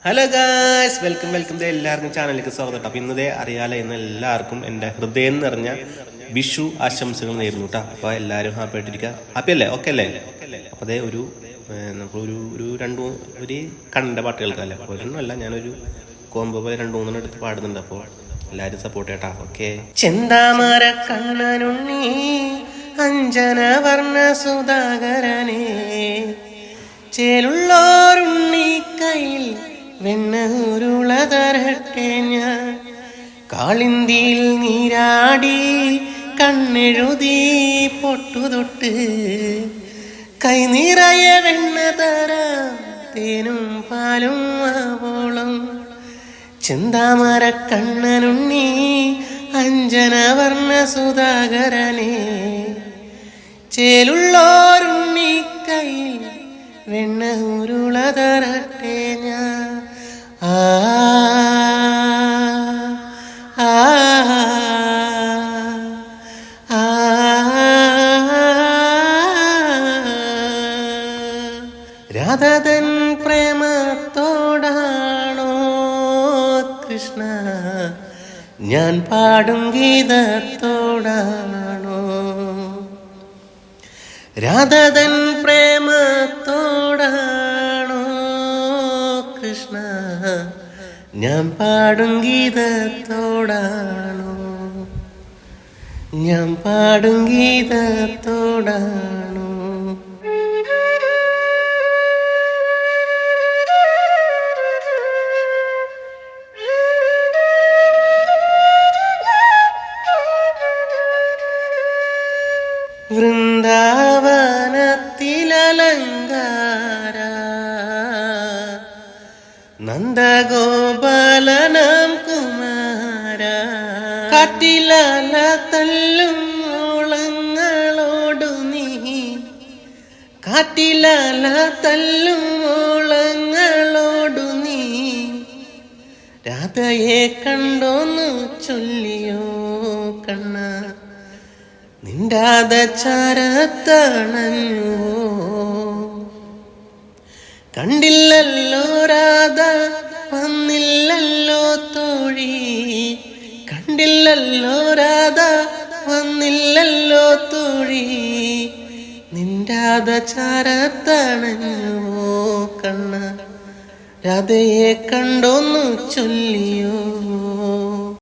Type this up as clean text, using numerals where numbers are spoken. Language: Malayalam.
ഹലോ ഗായ്സ്, വെൽക്കം എല്ലാവർക്കും ചാനലിലേക്ക് സ്വാഗതം. അപ്പം ഇന്നതേ അറിയാലോ, ഇന്ന് എല്ലാവർക്കും എൻ്റെ ഹൃദയം നിറഞ്ഞ വിഷു ആശംസകൾ നേരുന്നു കേട്ടോ. അപ്പോൾ എല്ലാവരും ഹാപ്പി ആയിട്ടിരിക്കുക. ഹാപ്പി അല്ലേ? ഓക്കെ അല്ലേ? അപ്പോൾ അതേ നമുക്കൊരു ഒരു കണ്ട പാട്ട് കേൾക്കാമല്ലേ? ഒരെണ്ണമല്ല, ഞാനൊരു കോമ്പോ പോലെ 2-3 എടുത്ത് പാടുന്നുണ്ട്. അപ്പോൾ എല്ലാവരും സപ്പോർട്ട് ചെയ്യട്ടാ. ഓക്കെ. ചെന്താമര കണ്ണനുണ്ണി അഞ്ജന വർണ്ണ സുധാകരനേ, ചേലുള്ളോരുണ്ണി കയ്യിൽ വെണ്ണൂരുള തരട്ടെ ഞാൻ, കാളിന്തിയിൽ നീരാടി കണ്ണെഴുതി പൊട്ടുതൊട്ട്, കൈ നിറയെ വെണ്ണ തരാം തേനും പാലും ആവോളം. ചെന്താമര കണ്ണനുണ്ണി അഞ്ജന വർണ്ണ സുധാകരനേ, ചേലുള്ളോരുണ്ണി കയ്യിൽ വെണ്ണ ഉരുള തരട്ടെ ഞാൻ. രാധതൻ പ്രേമത്തോടാണോ കൃഷ്ണ ഞാൻ പാടും ഗീതത്തോടാണോ? രാധതൻ പ്രേമത്തോടാണോ കൃഷ്ണ ഞാൻ പാടും ഗീതത്തോടാണോ? ഞാൻ പാടും ഗീതത്തോടാണോ? വൃന്ദാവനത്തിലലങ്കാര നന്ദഗോപാലനം കുമാര, കാറ്റിലല തല്ലും ഓളങ്ങളോടു നീ, കാറ്റിലല തല്ലും ഓളങ്ങളോടു നീ, രാധയെ കണ്ടോന്നു ചൊല്ലിയോ കണ്ണ, നിന്റാത ചാരത്തണഞ്ഞുവോ? കണ്ടില്ലല്ലോ രാധ വന്നില്ലല്ലോ തോഴി, കണ്ടില്ലല്ലോ രാധ വന്നില്ലല്ലോ തോഴി, നിന്റാത ചാരത്തണഞ്ഞുവോ കണ്ണ, രാധയെ കണ്ടോന്നു ചൊല്ലിയോ?